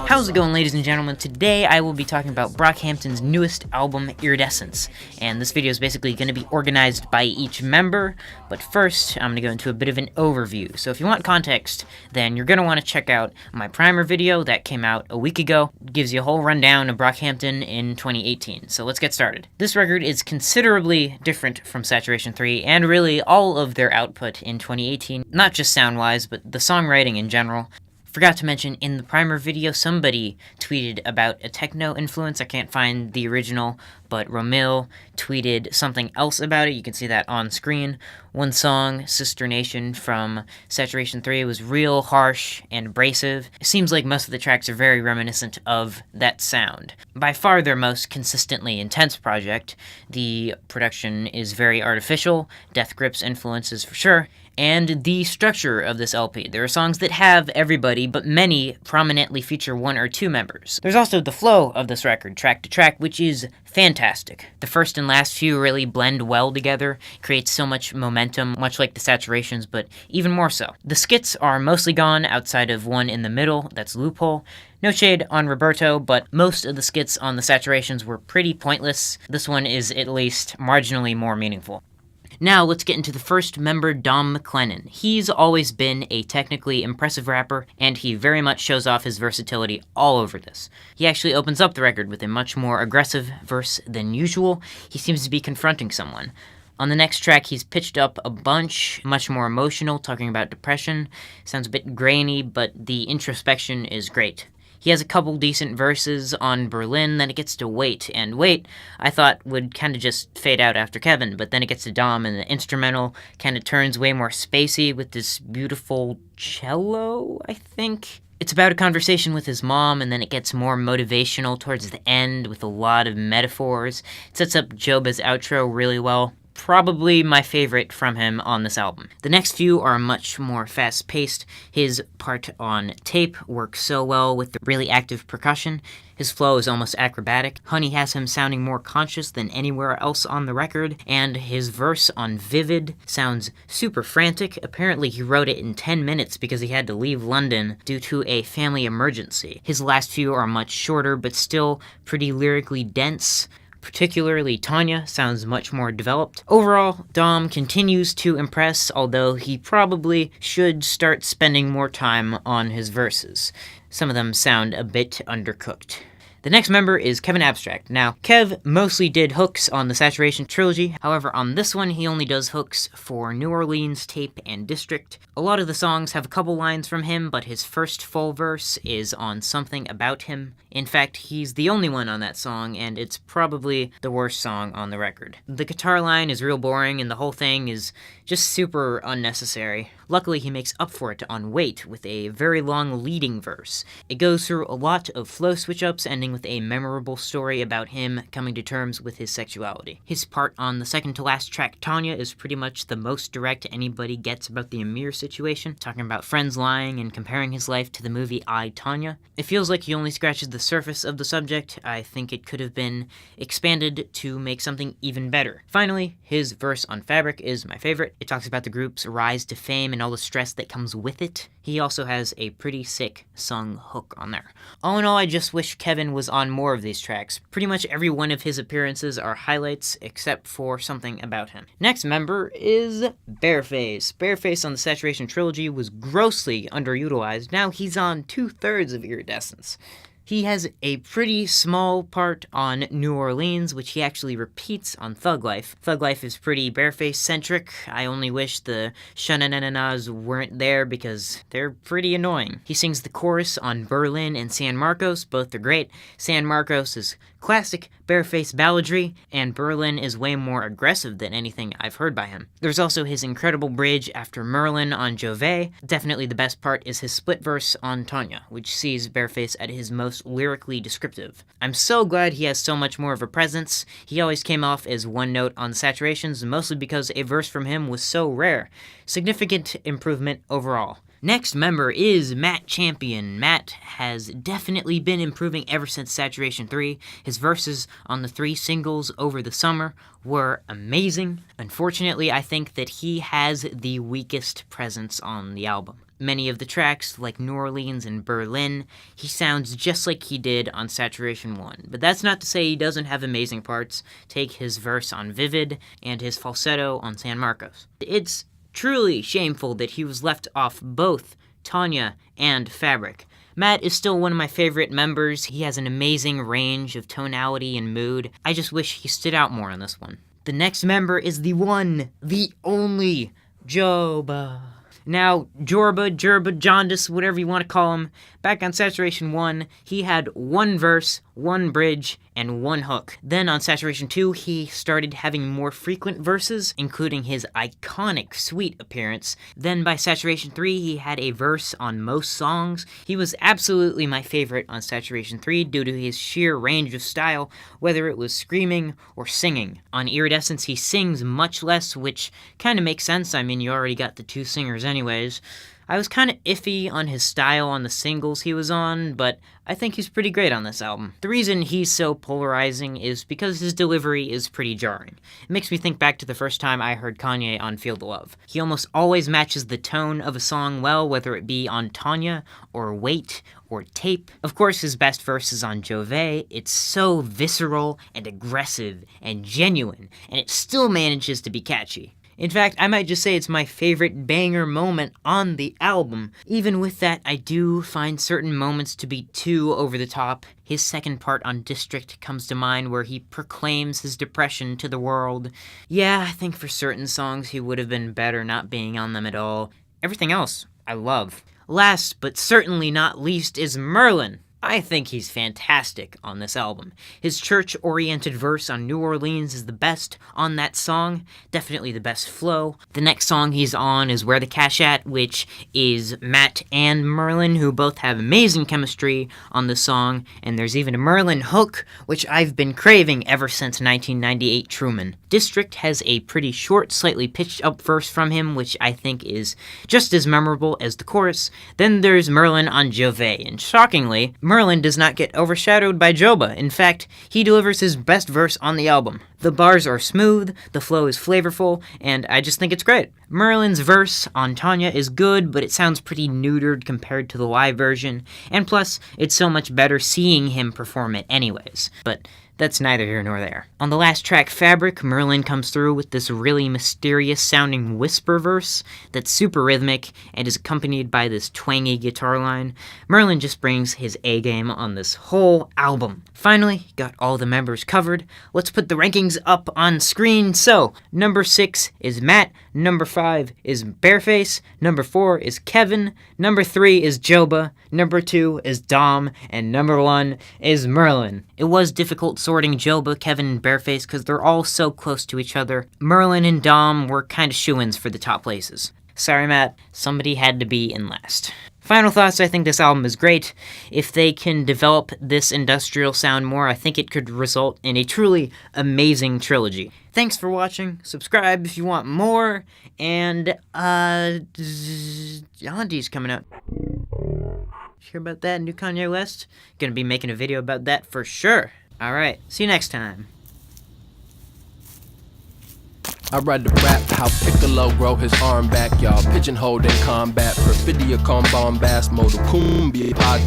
How's it going, ladies and gentlemen? Today I will be talking about Brockhampton's newest album, Iridescence, and this video is basically going to be organized by each member, but first I'm going to go into a bit of an overview. So if you want context, then you're going to want to check out my primer video that came out a week ago. It gives you a whole rundown of Brockhampton in 2018, so let's get started. This record is considerably different from Saturation 3, and really all of their output in 2018, not just sound-wise, but the songwriting in general. Forgot to mention, in the primer video, somebody tweeted about a techno influence. I can't find the original, but Romil tweeted something else about it. You can see that on screen. One song, Sister Nation from Saturation 3, was real harsh and abrasive. It seems like most of the tracks are very reminiscent of that sound. By far their most consistently intense project. The production is very artificial, Death Grip's influences for sure, and the structure of this LP. There are songs that have everybody, but many prominently feature one or two members. There's also the flow of this record, track to track, which is fantastic. The first and last few really blend well together, creates so much momentum, much like the Saturations, but even more so. The skits are mostly gone outside of one in the middle, that's Loophole. No shade on Roberto, but most of the skits on the Saturations were pretty pointless. This one is at least marginally more meaningful. Now, let's get into the first member, Dom McLennan. He's always been a technically impressive rapper, and he very much shows off his versatility all over this. He actually opens up the record with a much more aggressive verse than usual. He seems to be confronting someone. On the next track, he's pitched up a bunch, much more emotional, talking about depression. Sounds a bit grainy, but the introspection is great. He has a couple decent verses on Merlyn, then it gets to Wait, and Wait, I thought would kind of just fade out after Kevin, but then it gets to Dom, and the instrumental kind of turns way more spacey with this beautiful cello, I think. It's about a conversation with his mom, and then it gets more motivational towards the end with a lot of metaphors. It sets up Joba's outro really well. Probably my favorite from him on this album. The next few are much more fast-paced. His part on Tape works so well with the really active percussion. His flow is almost acrobatic. Honey has him sounding more conscious than anywhere else on the record, and his verse on Vivid sounds super frantic. Apparently he wrote it in 10 minutes because he had to leave London due to a family emergency. His last few are much shorter, but still pretty lyrically dense. Particularly Tonya sounds much more developed. Overall, Dom continues to impress, although he probably should start spending more time on his verses. Some of them sound a bit undercooked. The next member is Kevin Abstract. Now, Kev mostly did hooks on the Saturation trilogy. However, on this one, he only does hooks for New Orleans, Tape, and District. A lot of the songs have a couple lines from him, but his first full verse is on Something About Him. In fact, he's the only one on that song, and it's probably the worst song on the record. The guitar line is real boring, and the whole thing is just super unnecessary. Luckily, he makes up for it on Wait with a very long leading verse. It goes through a lot of flow switch-ups, ending with a memorable story about him coming to terms with his sexuality. His part on the second-to-last track, Tonya, is pretty much the most direct anybody gets about the Amir situation, talking about friends lying and comparing his life to the movie I, Tonya. It feels like he only scratches the surface of the subject. I think it could have been expanded to make something even better. Finally, his verse on Fabric is my favorite. It talks about the group's rise to fame and all the stress that comes with it. He also has a pretty sick sung hook on there. All in all, I just wish Kevin was on more of these tracks. Pretty much every one of his appearances are highlights, except for Something About Him. Next member is Bearface. Bearface on the Saturation trilogy was grossly underutilized. Now he's on 2/3 of Iridescence. He has a pretty small part on New Orleans, which he actually repeats on Thug Life. Thug Life is pretty Bearface-centric. I only wish the sha-na-na-na-nas weren't there because they're pretty annoying. He sings the chorus on Merlyn and San Marcos. Both are great. San Marcos is classic Bearface balladry, and Merlyn is way more aggressive than anything I've heard by him. There's also his incredible bridge after Merlyn on Joba. Definitely the best part is his split verse on Tonya, which sees Bearface at his most lyrically descriptive. I'm so glad he has so much more of a presence. He always came off as one note on the Saturations, mostly because a verse from him was so rare. Significant improvement overall. Next member is Matt Champion. Matt has definitely been improving ever since Saturation 3. His verses on the 3 singles over the summer were amazing. Unfortunately, I think that he has the weakest presence on the album. Many of the tracks, like New Orleans and Merlyn, he sounds just like he did on Saturation 1. But that's not to say he doesn't have amazing parts. Take his verse on Vivid and his falsetto on San Marcos. It's truly shameful that he was left off both Tonya and Fabric. Matt is still one of my favorite members. He has an amazing range of tonality and mood. I just wish he stood out more on this one. The next member is the one, the only, Joba. Now, Joba, Jaundice, whatever you want to call him, back on Saturation 1, he had 1 verse, 1 bridge, and 1 hook. Then on Saturation 2, he started having more frequent verses, including his iconic Sweet appearance. Then by Saturation 3, he had a verse on most songs. He was absolutely my favorite on Saturation 3 due to his sheer range of style, whether it was screaming or singing. On Iridescence, he sings much less, which kind of makes sense. I mean, you already got the 2 singers anyways. I was kind of iffy on his style on the singles he was on, but I think he's pretty great on this album. The reason he's so polarizing is because his delivery is pretty jarring. It makes me think back to the first time I heard Kanye on Feel the Love. He almost always matches the tone of a song well, whether it be on Tonya, or Wait, or Tape. Of course, his best verse is on Joba. It's so visceral and aggressive and genuine, and it still manages to be catchy. In fact, I might just say it's my favorite banger moment on the album. Even with that, I do find certain moments to be too over the top. His second part on District comes to mind where he proclaims his depression to the world. Yeah, I think for certain songs he would have been better not being on them at all. Everything else, I love. Last, but certainly not least, is Merlyn. I think he's fantastic on this album. His church-oriented verse on New Orleans is the best on that song, definitely the best flow. The next song he's on is Where the Cash At, which is Matt and Merlyn, who both have amazing chemistry on the song, and there's even a Merlyn hook, which I've been craving ever since 1998 Truman. District has a pretty short, slightly pitched up verse from him, which I think is just as memorable as the chorus. Then there's Merlyn on Joba, and shockingly, Merlyn does not get overshadowed by Joba. In fact, he delivers his best verse on the album. The bars are smooth, the flow is flavorful, and I just think it's great. Merlyn's verse on Tonya is good, but it sounds pretty neutered compared to the live version, and plus, it's so much better seeing him perform it anyways. But that's neither here nor there. On the last track, Fabric, Merlyn comes through with this really mysterious-sounding whisper verse that's super rhythmic and is accompanied by this twangy guitar line. Merlyn just brings his A-game on this whole album. Finally, got all the members covered. Let's put the rankings up on screen. So, number 6 is Matt, number 5 is Bearface, number 4 is Kevin, number 3 is Joba, number 2 is Dom, and number 1 is Merlyn. It was difficult sorting Joba, Kevin, and Bearface because they're all so close to each other. Merlyn and Dom were kind of shoo-ins for the top places. Sorry, Matt, somebody had to be in last. Final thoughts, I think this album is great. If they can develop this industrial sound more, I think it could result in a truly amazing trilogy. Thanks for watching, subscribe if you want more, and, Yandi's coming out. Hear about that, new Kanye West? Gonna be making a video about that for sure. Alright, see you next time. I write the rap, how Piccolo grow his arm back, y'all pigeonholed in combat, perfidia, calm bombast, modal cumbia, pod.